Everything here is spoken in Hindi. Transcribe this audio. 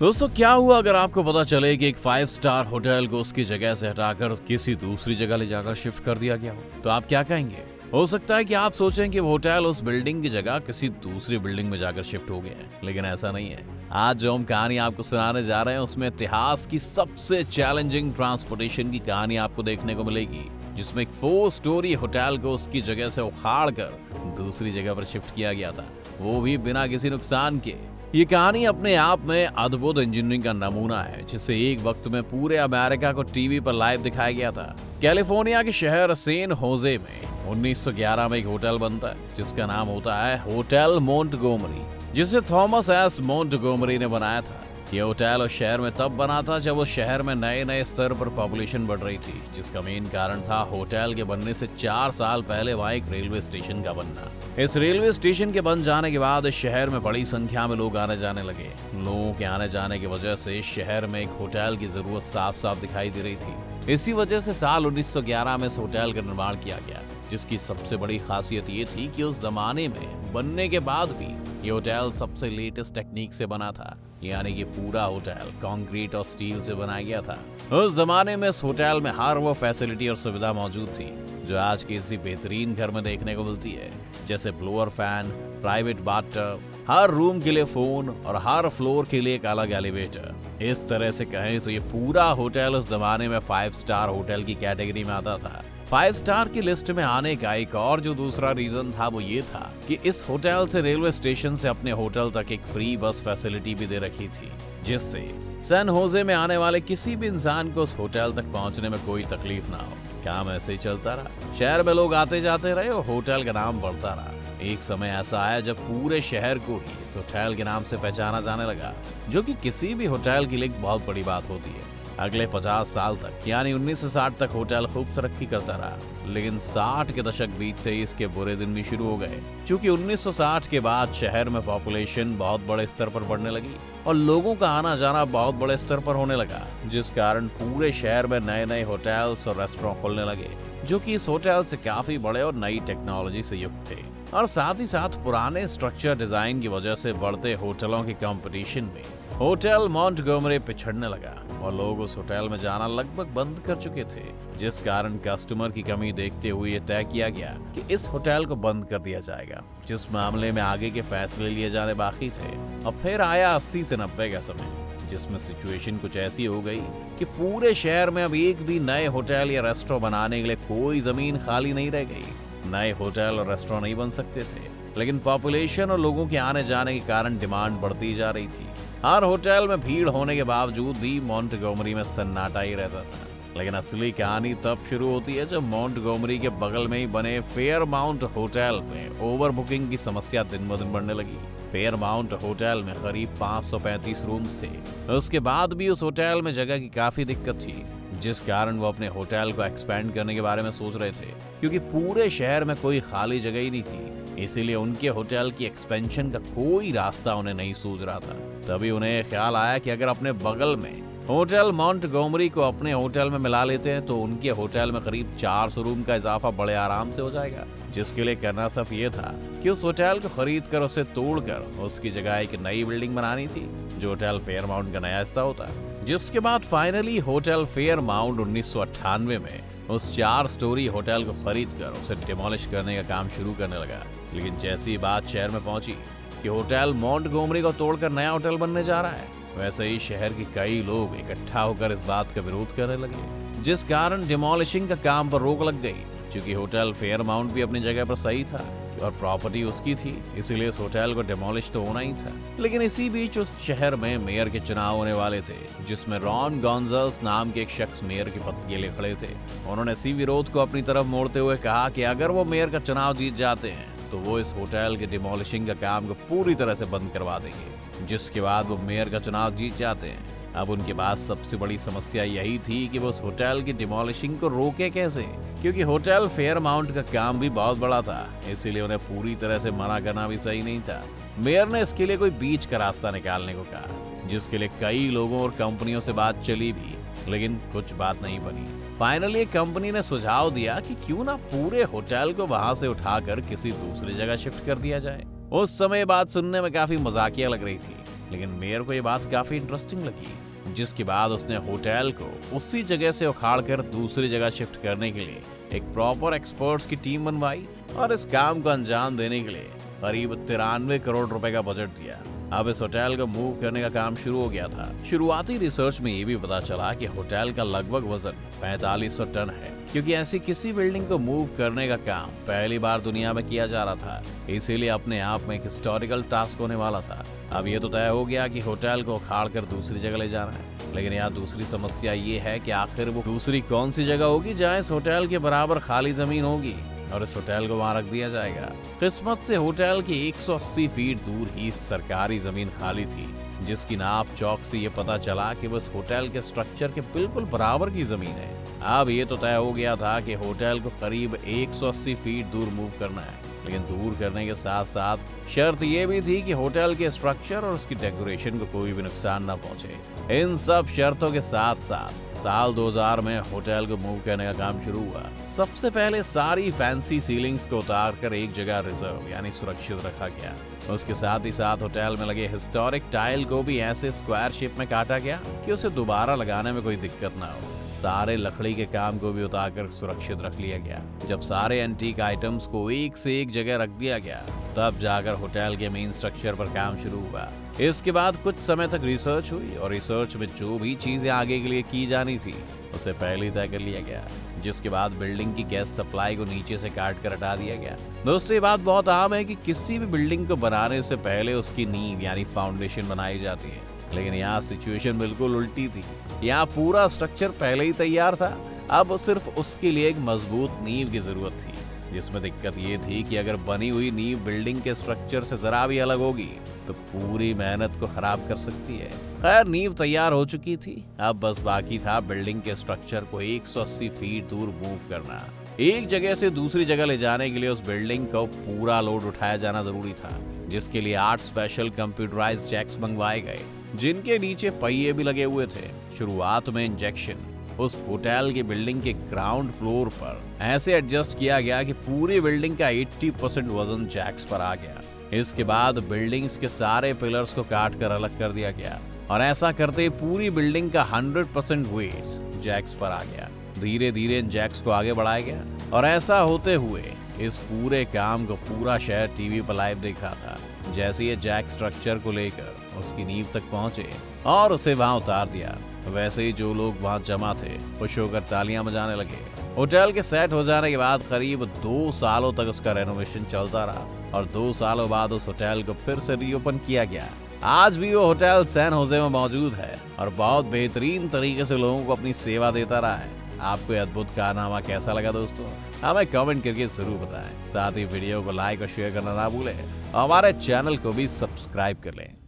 दोस्तों, क्या हुआ अगर आपको पता चले कि एक 5 स्टार होटल को उसकी जगह से हटाकर किसी दूसरी जगह ले जाकर शिफ्ट कर दिया गया हो? तो आप क्या कहेंगे? हो सकता है कि आप सोचें कि वो होटल उस बिल्डिंग की जगह किसी दूसरी बिल्डिंग में जाकर शिफ्ट हो गया है, लेकिन ऐसा नहीं है। आज जो हम कहानी आपको सुनाने जा रहे हैं उसमें इतिहास की सबसे चैलेंजिंग ट्रांसपोर्टेशन की कहानी आपको देखने को मिलेगी, जिसमें एक 4 स्टोरी होटल को उसकी जगह से उखाड़ कर दूसरी जगह पर शिफ्ट किया गया था, वो भी बिना किसी नुकसान के। ये कहानी अपने आप में अद्भुत इंजीनियरिंग का नमूना है, जिसे एक वक्त में पूरे अमेरिका को टीवी पर लाइव दिखाया गया था। कैलिफोर्निया के शहर सैन होजे में 1911 में एक होटल बनता है जिसका नाम होता है होटल मोंटगोमरी, जिसे थॉमस एस मोंटगोमरी ने बनाया था। यह होटल उस शहर में तब बना था जब उस शहर में नए नए स्तर पर पॉपुलेशन बढ़ रही थी, जिसका मेन कारण था होटल के बनने से 4 साल पहले वहाँ एक रेलवे स्टेशन का बनना। इस रेलवे स्टेशन के बन जाने के बाद इस शहर में बड़ी संख्या में लोग आने जाने लगे। लोगों के आने जाने की वजह से इस शहर में एक होटल की जरूरत साफ साफ दिखाई दे रही थी। इसी वजह से साल 1911 में इस होटल का निर्माण किया गया, जिसकी सबसे बड़ी खासियत ये थी कि उस जमाने में बनने के बाद भी ये होटल सबसे लेटेस्ट टेक्निक से बना था, यानी कि पूरा होटल कंक्रीट और स्टील से बनाया गया था। उस जमाने में इस होटल में हर वो फैसिलिटी और सुविधा मौजूद थी जो आज किसी बेहतरीन घर में देखने को मिलती है, जैसे ब्लोअर फैन, प्राइवेट बाथटब, हर रूम के लिए फोन और हर फ्लोर के लिए एक अलग एलिवेटर। इस तरह से कहें तो ये पूरा होटल उस जमाने में 5 स्टार होटल की कैटेगरी में आता था। 5 स्टार की लिस्ट में आने का एक और जो दूसरा रीजन था वो ये था कि इस होटल से रेलवे स्टेशन से अपने होटल तक एक फ्री बस फैसिलिटी भी दे रखी थी, जिससे सैन होजे में आने वाले किसी भी इंसान को उस होटल तक पहुंचने में कोई तकलीफ ना हो। काम ऐसे ही चलता रहा, शहर में लोग आते जाते रहे और होटल का नाम बढ़ता रहा। एक समय ऐसा आया जब पूरे शहर को ही इस होटल के नाम से पहचाना जाने लगा, जो कि किसी भी होटल के लिए एक बहुत बड़ी बात होती है। अगले 50 साल तक यानी 1960 तक होटल खूब तरक्की करता रहा, लेकिन 60 के दशक बीतते ही इसके बुरे दिन भी शुरू हो गए, क्योंकि 1960 के बाद शहर में पॉपुलेशन बहुत बड़े स्तर पर बढ़ने लगी और लोगों का आना जाना बहुत बड़े स्तर पर होने लगा, जिस कारण पूरे शहर में नए नए होटल्स और रेस्टोरेंट खोलने लगे, जो कि इस होटल से काफी बड़े और नई टेक्नोलॉजी से युक्त थे। और साथ ही साथ पुराने स्ट्रक्चर डिजाइन की वजह से बढ़ते होटलों के कंपटीशन में होटल मोंटगोमरी पिछड़ने लगा और लोग उस होटल में जाना लगभग बंद कर चुके थे, जिस कारण कस्टमर की कमी देखते हुए यह तय किया गया कि इस होटल को बंद कर दिया जाएगा। जिस मामले में आगे के फैसले लिए जाने बाकी थे, अब फिर आया 80 से 90 का समय, जिसमें सिचुएशन कुछ ऐसी हो गई कि पूरे शहर में अब एक भी नए होटल या रेस्टोरेंट बनाने के लिए कोई जमीन खाली नहीं रह गई। नए होटल और रेस्टोरेंट नहीं बन सकते थे, लेकिन पॉपुलेशन और लोगों के आने जाने के कारण डिमांड बढ़ती जा रही थी। हर होटल में भीड़ होने के बावजूद भी मोंटगोमरी में सन्नाटा ही रहता था। लेकिन असली कहानी तब शुरू होती है जब मोंटगोमरी के बगल में ही बने फेयरमाउंट होटल में ओवर बुकिंग की समस्या दिन ब दिन बढ़ने लगी। फेयरमाउंट होटल में करीब 535 रूम्स थे। उसके बाद भी उस होटल में जगह की काफी दिक्कत थी, जिस कारण वो अपने होटल को एक्सपेंड करने के बारे में सोच रहे थे, क्योंकि पूरे शहर में कोई खाली जगह ही नहीं थी। इसीलिए उनके होटल की एक्सपेंशन का कोई रास्ता उन्हें नहीं सूझ रहा था। तभी उन्हें ख्याल आया कि अगर अपने बगल में होटल मोंटगोमरी को अपने होटल में मिला लेते हैं तो उनके होटल में करीब 400 रूम का इजाफा बड़े आराम से हो जाएगा। जिसके लिए करना सिर्फ ये था कि उस होटल को खरीद कर उसे तोड़कर उसकी जगह एक नई बिल्डिंग बनानी थी, जो होटल फेयरमाउंट का नया हिस्सा होता। जिसके बाद फाइनली होटल फेयरमाउंट 1998 में उस 4 स्टोरी होटल को खरीद कर उसे डिमोलिश करने का काम शुरू करने लगा। लेकिन जैसी बात शहर में पहुंची कि होटल मोंटगोमरी को तोड़कर नया होटल बनने जा रहा है, वैसे ही शहर के कई लोग इकट्ठा होकर इस बात का विरोध करने लगे, जिस कारण डिमोलिशिंग का काम पर रोक लग गई। क्योंकि होटल फेयरमाउंट भी अपनी जगह पर सही था और प्रॉपर्टी उसकी थी, इसीलिए इस होटल को डिमोलिश तो होना ही था। लेकिन इसी बीच उस शहर में मेयर के चुनाव होने वाले थे, जिसमें रॉन गोंजाल्स नाम के एक शख्स मेयर के पद के लिए खड़े थे। उन्होंने इसी विरोध को अपनी तरफ मोड़ते हुए कहा कि अगर वो मेयर का चुनाव जीत जाते हैं तो वो इस होटल के डिमोलिशिंग का काम को पूरी तरह से बंद करवा देंगे। जिसके बाद वो मेयर का चुनाव जीत जाते हैं। अब उनके पास सबसे बड़ी समस्या यही थी कि वो उस होटल की डिमोलिशिंग को रोके कैसे, क्योंकि होटल फेयरमाउंट का काम भी बहुत बड़ा था, इसीलिए उन्हें पूरी तरह से मना करना भी सही नहीं था। मेयर ने इसके लिए कोई बीच का रास्ता निकालने को कहा, जिसके लिए कई लोगों और कंपनियों से बात चली भी, लेकिन कुछ बात नहीं बनी। फाइनली कंपनी ने सुझाव दिया कि क्यों ना पूरे होटल को वहां से उठाकर किसी दूसरी जगह शिफ्ट कर दिया जाए। उस समय बात सुनने में काफी मजाकिया लग रही थी, लेकिन मेयर को ये बात काफी इंटरेस्टिंग लगी, जिसके बाद उसने होटल को उसी जगह से उखाड़कर दूसरी जगह शिफ्ट करने के लिए एक प्रॉपर एक्सपर्ट्स की टीम बनवाई और इस काम को अंजाम देने के लिए करीब 93 करोड़ रुपए का बजट दिया। अब इस होटल को मूव करने का काम शुरू हो गया था। शुरुआती रिसर्च में ये भी पता चला कि होटल का लगभग वजन 4500 टन है, क्योंकि ऐसी किसी बिल्डिंग को मूव करने का काम पहली बार दुनिया में किया जा रहा था। इसीलिए अपने आप में एक हिस्टोरिकल टास्क होने वाला था। अब ये तो तय हो गया कि होटल को उखाड़ कर दूसरी जगह ले जाना है, लेकिन यहाँ दूसरी समस्या ये है कि आखिर वो दूसरी कौन सी जगह होगी जहाँ इस होटल के बराबर खाली जमीन होगी और इस होटल को वहां रख दिया जाएगा। किस्मत से होटल के 180 फीट दूर ही सरकारी जमीन खाली थी, जिसकी नाप चौक से ये पता चला कि बस होटल के स्ट्रक्चर के बिल्कुल बराबर की जमीन है। अब ये तो तय हो गया था कि होटल को करीब 180 फीट दूर मूव करना है, लेकिन दूर करने के साथ साथ शर्त ये भी थी कि होटल के स्ट्रक्चर और उसकी डेकोरेशन को कोई भी नुकसान न पहुंचे। इन सब शर्तों के साथ साथ साल 2000 में होटल को मूव करने का काम शुरू हुआ। सबसे पहले सारी फैंसी सीलिंग्स को उतार कर एक जगह रिजर्व यानी सुरक्षित रखा गया। उसके साथ ही साथ होटल में लगे हिस्टोरिक टाइल को भी ऐसे स्क्वायर शेप में काटा गया कि उसे दोबारा लगाने में कोई दिक्कत ना हो। सारे लकड़ी के काम को भी उतारकर सुरक्षित रख लिया गया। जब सारे एंटीक आइटम्स को एक से एक जगह रख दिया गया, तब जाकर होटल के मेन स्ट्रक्चर पर काम शुरू हुआ। इसके बाद कुछ समय तक रिसर्च हुई और रिसर्च में जो भी चीजें आगे के लिए की जानी थी उसे पहले ही तय कर लिया गया, जिसके बाद बिल्डिंग की गैस सप्लाई को नीचे से काट कर हटा दिया गया। दोस्तों, ये बात बहुत आम है कि किसी भी बिल्डिंग को बनाने से पहले उसकी नींव यानी फाउंडेशन बनाई जाती है, लेकिन यहाँ सिचुएशन बिल्कुल उल्टी थी। यहाँ पूरा स्ट्रक्चर पहले ही तैयार था, अब सिर्फ उसके लिए एक मजबूत नींव की जरूरत थी, जिसमें दिक्कत ये थी कि अगर बनी हुई नींव बिल्डिंग के स्ट्रक्चर से जरा भी अलग होगी तो पूरी मेहनत को खराब कर सकती है। खैर, नींव तैयार हो चुकी थी, अब बस बाकी था बिल्डिंग के स्ट्रक्चर को 180 फीट दूर मूव करना। एक जगह से दूसरी जगह ले जाने के लिए उस बिल्डिंग को पूरा लोड उठाया जाना जरूरी था, जिसके लिए 8 स्पेशल कंप्यूटराइज्ड जैक्स मंगवाए गए, जिनके नीचे पहिए भी लगे हुए थे। शुरुआत में इंजेक्शन उस होटल की बिल्डिंग के ग्राउंड फ्लोर पर ऐसे एडजस्ट किया गया कि पूरी बिल्डिंग का 80% वजन जैक्स पर आ गया। इसके बाद बिल्डिंग्स के सारे पिलर्स को काट कर अलग कर दिया गया और ऐसा करते पूरी बिल्डिंग का 100% वेट जैक्स पर आ गया। धीरे धीरे इन जैक्स को आगे बढ़ाया गया और ऐसा होते हुए इस पूरे काम को पूरा शहर टीवी पर लाइव देख रहा था। जैसे ये जैक स्ट्रक्चर को लेकर उसकी नींव तक पहुंचे और उसे वहां उतार दिया, वैसे ही जो लोग वहां जमा थे खुश होकर तालियां बजाने लगे। होटल के सेट हो जाने के बाद करीब 2 सालों तक उसका रेनोवेशन चलता रहा और 2 सालों बाद उस होटल को फिर से रीओपन किया गया। आज भी वो होटल सैन होजे में मौजूद है और बहुत बेहतरीन तरीके से लोगों को अपनी सेवा देता रहा है। आपको ये अद्भुत कारनामा कैसा लगा दोस्तों, हमें कमेंट करके जरूर बताएं। साथ ही वीडियो को लाइक और शेयर करना ना भूलें और हमारे चैनल को भी सब्सक्राइब कर लें।